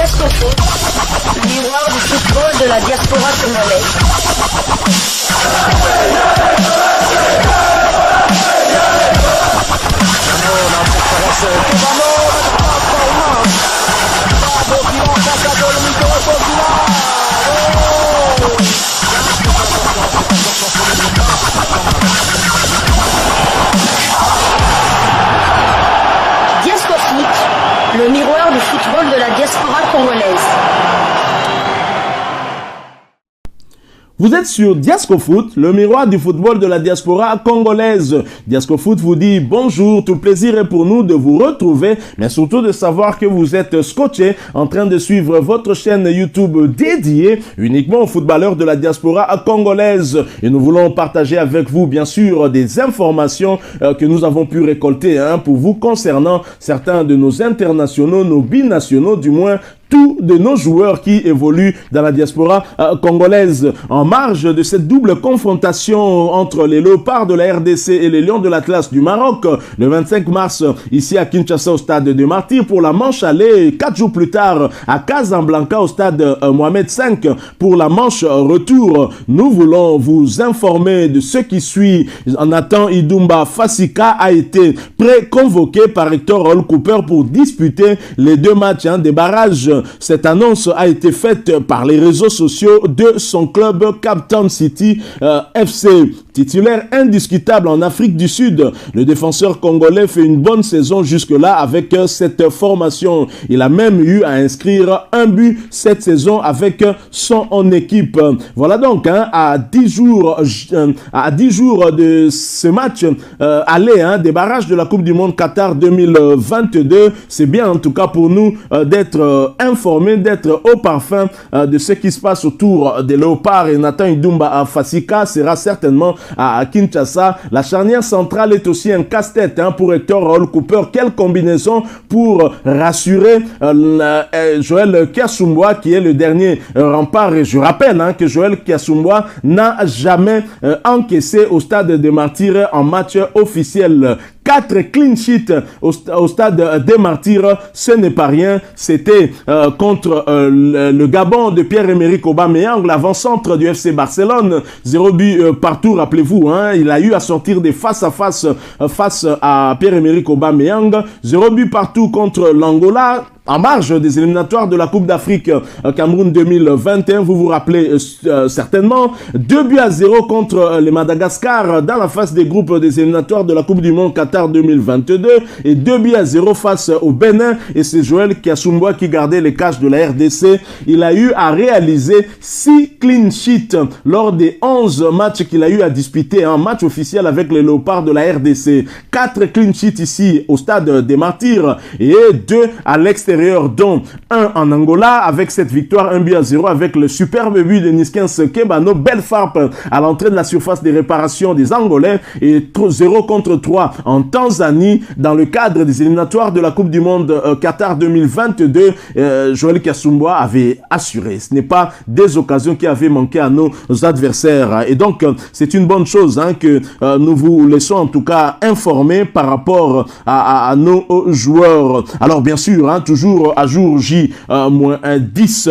Diasco Foot, miroir du football de la diaspora congolaise. Diasco Foot, le miroir du football de la diaspora congolaise. Vous êtes sur Diasco Foot, le miroir du football de la diaspora congolaise. Diasco Foot vous dit bonjour, tout plaisir est pour nous de vous retrouver, mais surtout de savoir que vous êtes scotché en train de suivre votre chaîne YouTube dédiée uniquement aux footballeurs de la diaspora congolaise. Et nous voulons partager avec vous, bien sûr, des informations que nous avons pu récolter pour vous concernant certains de nos internationaux, nos binationaux, du moins tous de nos joueurs qui évoluent dans la diaspora congolaise. En marge de cette double confrontation entre les léopards de la RDC et les lions de l'Atlas du Maroc, le 25 mars, ici à Kinshasa au stade des Martyrs pour la manche aller, 4 jours plus tard à Casablanca au stade Mohamed V pour la manche retour. Nous voulons vous informer de ce qui suit. Nathan Idumba Fasika a été pré-convoqué par Hector Roll Cooper pour disputer les 2 matchs des barrages. Cette annonce a été faite par les réseaux sociaux de son club Cape City FC. Titulaire indiscutable en Afrique du Sud, le défenseur congolais fait une bonne saison jusque-là avec cette formation. Il a même eu à inscrire un but cette saison avec son équipe. Voilà donc à 10 jours de ce match aller des barrages de la Coupe du Monde Qatar 2022. C'est bien en tout cas pour nous d'être informés, d'être au parfum de ce qui se passe autour des léopards. Et Nathan Idumba Fasika sera certainement à Kinshasa. La charnière centrale est aussi un casse-tête pour Hector Roll Cooper. Quelle combinaison pour rassurer Joël Kiasumboa qui est le dernier rempart. Et je rappelle que Joël Kiasumboa n'a jamais encaissé au stade des Martyrs en match officiel. 4 clean sheets au stade des Martyrs, ce n'est pas rien. C'était contre le Gabon de Pierre-Emerick Aubameyang, l'avant-centre du FC Barcelone. 0 but partout, rappelez-vous. Il a eu à sortir des face-à-face face à Pierre-Emerick Aubameyang. 0 but partout contre l'Angola. En marge des éliminatoires de la Coupe d'Afrique Cameroun 2021, vous vous rappelez certainement, 2-0 contre les Madagascar dans la phase des groupes des éliminatoires de la Coupe du Monde Qatar 2022 et 2-0 face au Bénin. Et c'est Joël Kiasumboa qui gardait les cages de la RDC. Il a eu à réaliser 6 clean sheets lors des 11 matchs qu'il a eu à disputer, un match officiel avec les léopards de la RDC. 4 clean sheets ici au stade des Martyrs et 2 à l'extérieur, dont un en Angola avec cette victoire 1-0 avec le superbe but de Niskens Kebano. Belle frappe à l'entrée de la surface des réparations des Angolais et 0-3 en Tanzanie dans le cadre des éliminatoires de la Coupe du Monde Qatar 2022. Joël Kiasumboa avait assuré. Ce n'est pas des occasions qui avaient manqué à nos adversaires. Et donc, c'est une bonne chose que nous vous laissons en tout cas informer par rapport à nos joueurs. Alors, bien sûr, toujours à jour J-10,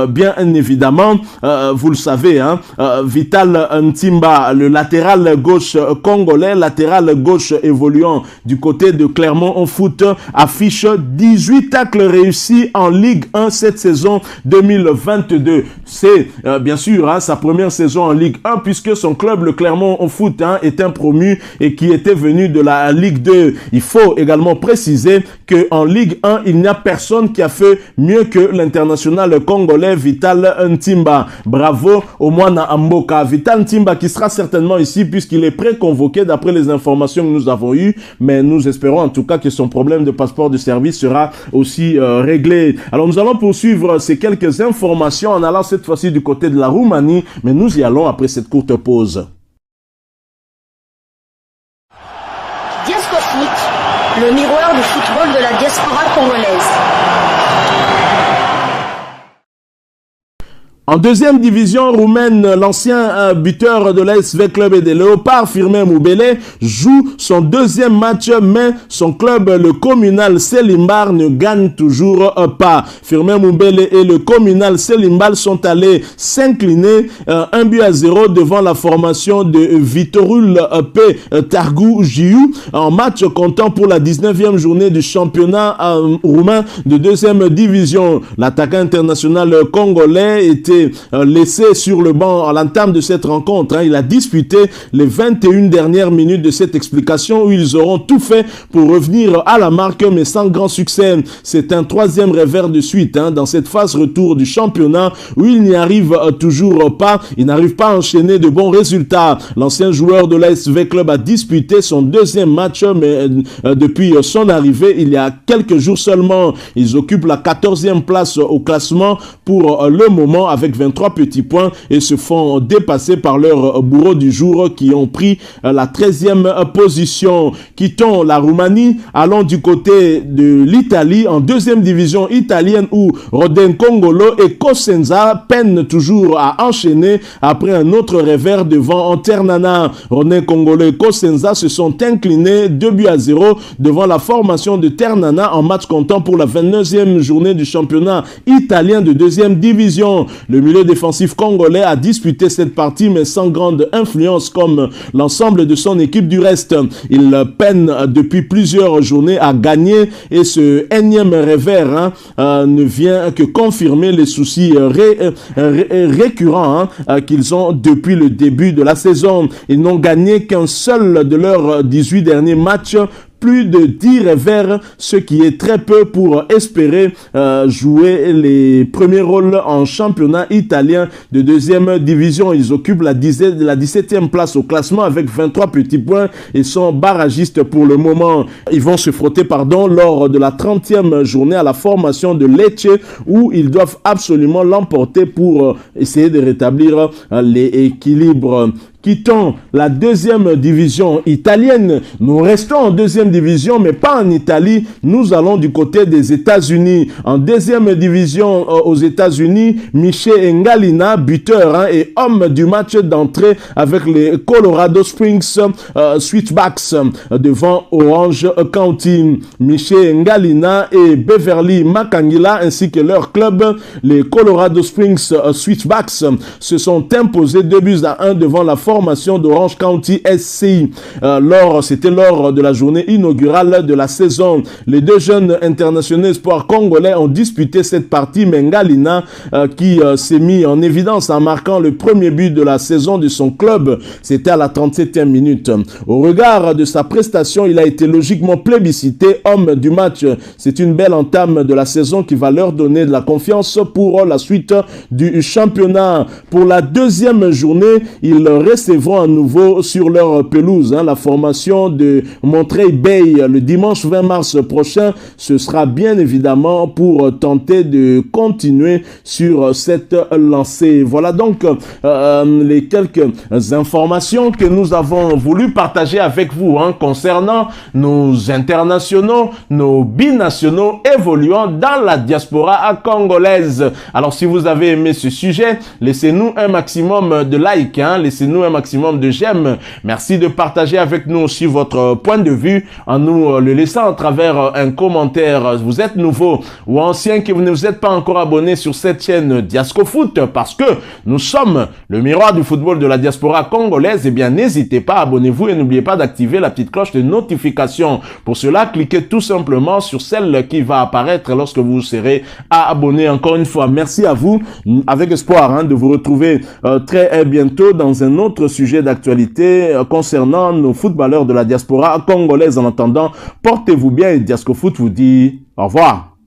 bien évidemment, vous le savez, Vital Ntimba, le latéral gauche congolais, latéral gauche évoluant du côté de Clermont en foot, affiche 18 tacles réussis en Ligue 1 cette saison 2022. C'est bien sûr sa première saison en Ligue 1 puisque son club, le Clermont en foot, est un promu et qui était venu de la Ligue 2. Il faut également préciser qu'en Ligue 1, il n'y a personne qui a fait mieux que l'international congolais Vital Ntimba. Bravo au Mwana Amboka. Vital Ntimba qui sera certainement ici puisqu'il est pré-convoqué d'après les informations que nous avons eues, mais nous espérons en tout cas que son problème de passeport de service sera aussi réglé. Alors nous allons poursuivre ces quelques informations en allant cette fois-ci du côté de la Roumanie, mais nous y allons après cette courte pause. Diasco Foot, le miroir du football de la diaspora congolaise. En deuxième division roumaine, l'ancien buteur de l'ASV Club et des Léopards, Firmin Moubele, joue son deuxième match, mais son club, le Communal Selimbar, ne gagne toujours pas. Firmin Moubele et le Communal Selimbar sont allés s'incliner 1-0 devant la formation de Vitorul P. Targu Jiu en match comptant pour la 19e journée du championnat roumain de deuxième division. L'attaquant international congolais était laissé sur le banc à l'entame de cette rencontre. Il a disputé les 21 dernières minutes de cette explication où ils auront tout fait pour revenir à la marque, mais sans grand succès. C'est un troisième revers de suite dans cette phase retour du championnat où il n'y arrive toujours pas. Il n'arrive pas à enchaîner de bons résultats. L'ancien joueur de l'ASV Club a disputé son deuxième match, mais depuis son arrivée, il y a quelques jours seulement, ils occupent la 14e place au classement pour le moment avec 23 petits points et se font dépasser par leurs bourreaux du jour qui ont pris la 13e position. Quittons la Roumanie, allons du côté de l'Italie, en deuxième division italienne où Rodin Congolo et Cosenza peinent toujours à enchaîner après un autre revers devant Ternana. Rodin Congolo et Cosenza se sont inclinés 2-0 devant la formation de Ternana en match comptant pour la 29e journée du championnat italien de deuxième division. Le milieu défensif congolais a disputé cette partie mais sans grande influence comme l'ensemble de son équipe du reste. Il peine depuis plusieurs journées à gagner et ce énième revers ne vient que confirmer les soucis récurrents qu'ils ont depuis le début de la saison. Ils n'ont gagné qu'un seul de leurs 18 derniers matchs, plus de 10 revers, ce qui est très peu pour espérer jouer les premiers rôles en championnat italien de deuxième division. Ils occupent la 17e place au classement avec 23 petits points et sont barragistes pour le moment. Ils vont se frotter lors de la 30e journée à la formation de Lecce où ils doivent absolument l'emporter pour essayer de rétablir l'équilibre. Quittons la deuxième division italienne. Nous restons en deuxième division, mais pas en Italie. Nous allons du côté des États-Unis. En deuxième division aux États-Unis, Michel Ngalina, buteur et homme du match d'entrée avec les Colorado Springs Switchbacks devant Orange County. Michel Ngalina et Beverly Makangila ainsi que leur club, les Colorado Springs Switchbacks, se sont imposés 2-1 devant la formation d'Orange County SC. C'était lors de la journée inaugurale de la saison. Les deux jeunes internationaux espoirs congolais ont disputé cette partie, mais Ngalina qui s'est mis en évidence en marquant le premier but de la saison de son club. C'était à la 37e minute. Au regard de sa prestation, il a été logiquement plébiscité homme du match. C'est une belle entame de la saison qui va leur donner de la confiance pour la suite du championnat. Pour la deuxième journée, ils recevront à nouveau sur leur pelouse la formation de Monterey Bay le dimanche 20 mars prochain. Ce sera bien évidemment pour tenter de continuer sur cette lancée. Voilà donc les quelques informations que nous avons voulu partager avec vous concernant nos internationaux, nos binationaux évoluant dans la diaspora congolaise. Alors si vous avez aimé ce sujet, laissez-nous un maximum de likes, laissez-nous un maximum de j'aime. Merci de partager avec nous aussi votre point de vue en nous le laissant à travers un commentaire. Vous êtes nouveau ou ancien que vous ne vous êtes pas encore abonné sur cette chaîne Diascofoot parce que nous sommes le miroir du football de la diaspora congolaise. Eh bien, n'hésitez pas, abonnez-vous et n'oubliez pas d'activer la petite cloche de notification. Pour cela, cliquez tout simplement sur celle qui va apparaître lorsque vous serez abonné. Encore une fois, merci à vous, avec espoir de vous retrouver très bientôt dans un autre sujet d'actualité concernant nos footballeurs de la diaspora congolaise. En attendant, portez-vous bien et Diascofoot vous dit au revoir.